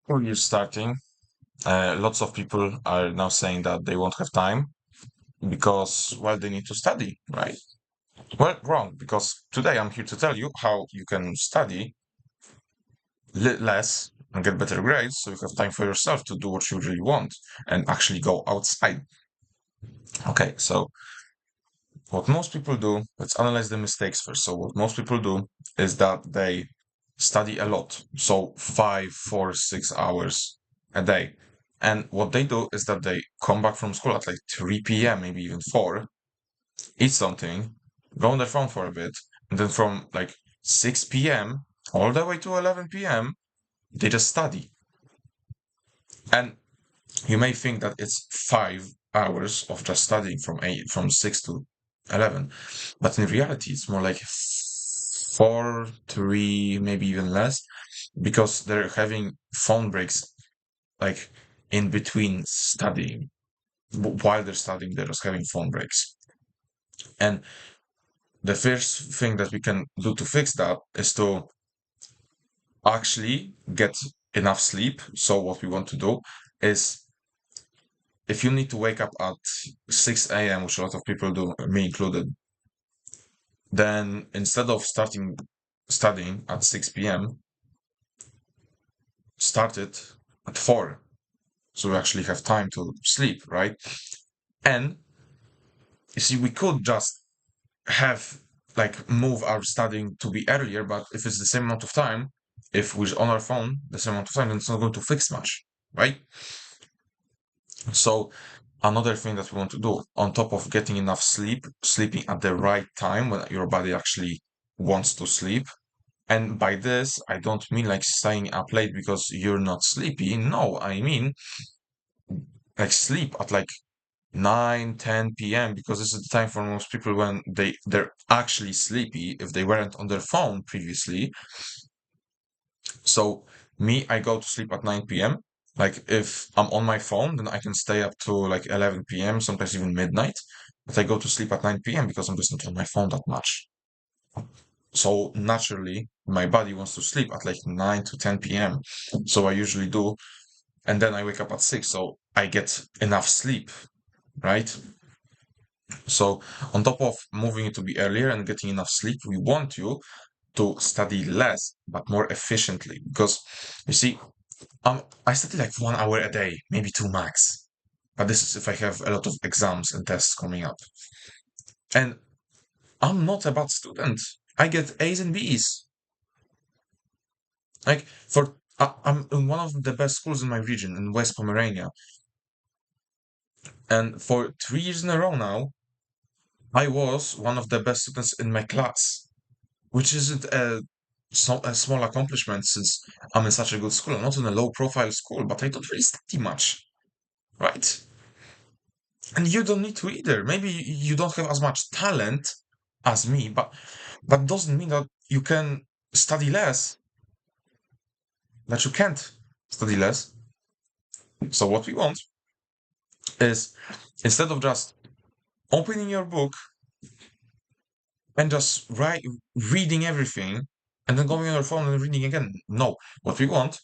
When you're starting, lots of people are now saying that they won't have time because, well, they need to study, right? Well, wrong, because today I'm here to tell you how you can study less and get better grades so you have time for yourself to do what you really want and actually go outside. Okay, so what most people do, let's analyze the mistakes first. So, what most people do is that they study a lot. So, 5, 4, 6 hours a day. And what they do is that they come back from school at like 3 p.m., maybe even 4, eat something, go on their phone for a bit, and then from like 6 p.m. all the way to 11 p.m., they just study. And you may think that it's 5 hours of just studying from 6 to 11, but in reality, it's more like 4, 3, maybe even less, because they're having phone breaks like in between studying. While they're studying, they're just having phone breaks. And the first thing that we can do to fix that is to actually get enough sleep. So what we want to do is if you need to wake up at 6 a.m., which a lot of people do, me included, then instead of starting studying at 6 p.m., start it at 4. So we actually have time to sleep, right? And you see, we could just have like move our studying to be earlier, but if it's the same amount of time, if we're on our phone the same amount of time, then it's not going to fix much, right? So another thing that we want to do on top of getting enough sleep, sleeping at the right time when your body actually wants to sleep. And by this, I don't mean like staying up late because you're not sleepy. No, I mean like sleep at like 9, 10 p.m. because this is the time for most people when they're actually sleepy if they weren't on their phone previously. So me, I go to sleep at 9 p.m. Like if I'm on my phone, then I can stay up to like 11 p.m., sometimes even midnight. But I go to sleep at 9 p.m. because I'm just not on my phone that much. So naturally, my body wants to sleep at like 9 to 10 p.m. So I usually do. And then I wake up at 6. So I get enough sleep, right? So on top of moving it to be earlier and getting enough sleep, we want you to study less, but more efficiently. Because you see, I study like 1 hour a day, maybe two max. But this is if I have a lot of exams and tests coming up. And I'm not a bad student. I get A's and B's. Like I'm in one of the best schools in my region in West Pomerania. And for 3 years in a row now, I was one of the best students in my class, which isn't a small accomplishment since I'm in such a good school. I'm not in a low profile school, but I don't really study much, right? And you don't need to either. Maybe you don't have as much talent as me, but that doesn't mean that you can study less, that you can't study less. So what we want is instead of just opening your book and just reading everything and then going on your phone and reading again. No, what we want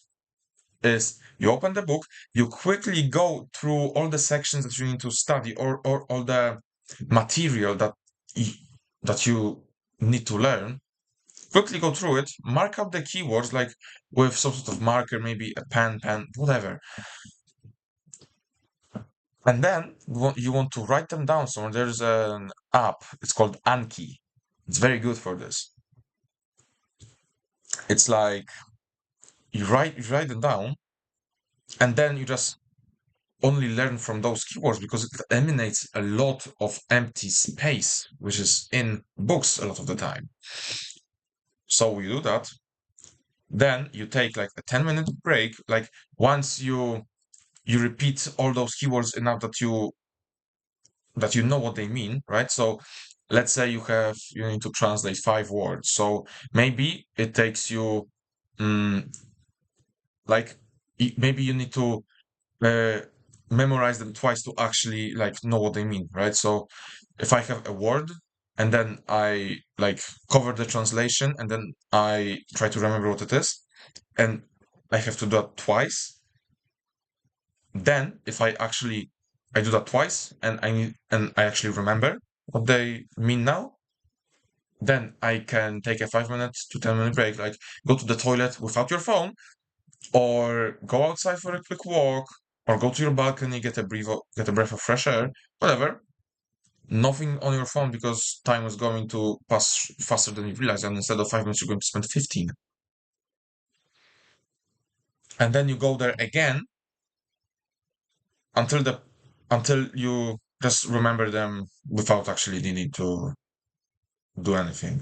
is you open the book, you quickly go through all the sections that you need to study or all the material y- that you need to learn. Quickly go through it, mark out the keywords like with some sort of marker, maybe a pen, whatever. And then you want to write them down somewhere. There's an app, it's called Anki. It's very good for this. It's like you write them down and then you just only learn from those keywords because it eliminates a lot of empty space, which is in books a lot of the time. So you do that, then you take like a 10-minute break. Like once you repeat all those keywords enough that you know what they mean, right? So let's say you need to translate 5 words. So maybe it takes you mm, like maybe you need to uh, memorize them twice to actually like know what they mean, right? So if I have a word and then I like cover the translation and then I try to remember what it is, and I have to do that twice. Then if I do that twice and I actually remember what they mean now, then I can take a 5 minute to 10 minute break, like go to the toilet without your phone, or go outside for a quick walk, or go to your balcony, get a breath of fresh air, whatever. Nothing on your phone because time is going to pass faster than you realize, and instead of 5 minutes, you're going to spend 15. And then you go there again until the until you just remember them without actually needing to do anything.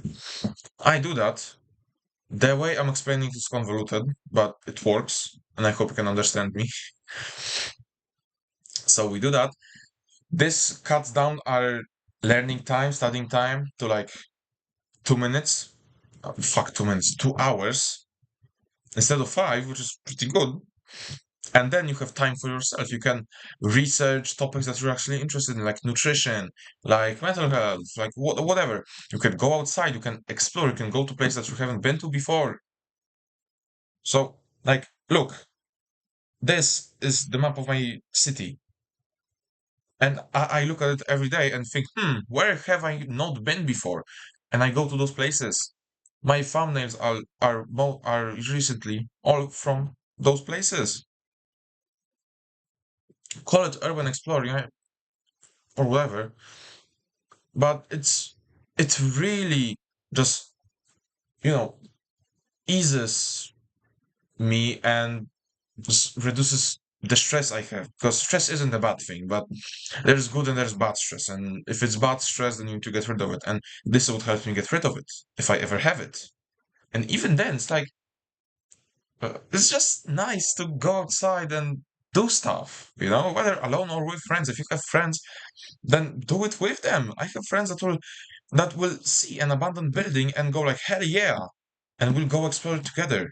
I do that. The way I'm explaining is convoluted, but it works, and I hope you can understand me. So we do that. This cuts down our learning time, studying time to like 2 minutes. 2 minutes, 2 hours instead of five, which is pretty good. And then you have time for yourself. You can research topics that you're actually interested in, like nutrition, like mental health, like whatever. You can go outside, you can explore, you can go to places that you haven't been to before. So, like, look, this is the map of my city. And I look at it every day and think, where have I not been before? And I go to those places. My thumbnails are recently all from those places. Call it urban exploring or whatever, but it's really just you know eases me and just reduces the stress I have, because stress isn't a bad thing, but there's good and there's bad stress, and if it's bad stress, then you need to get rid of it, and this would help me get rid of it if I ever have it. And even then, it's like it's just nice to go outside and do stuff, whether alone or with friends. If you have friends, then do it with them. I have friends that will see an abandoned building and go like, hell yeah, and we'll go explore it together.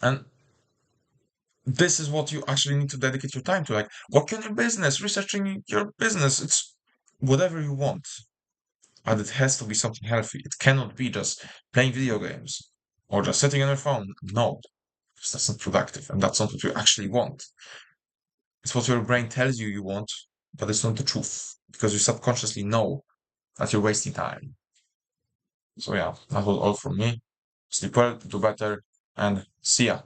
And this is what you actually need to dedicate your time to. Like, work on your business, researching your business. It's whatever you want, but it has to be something healthy. It cannot be just playing video games or just sitting on your phone. No, because that's not productive, and that's not what you actually want. It's what your brain tells you you want, but it's not the truth because you subconsciously know that you're wasting time. So yeah, that was all from me. Sleep well, do better, and see ya.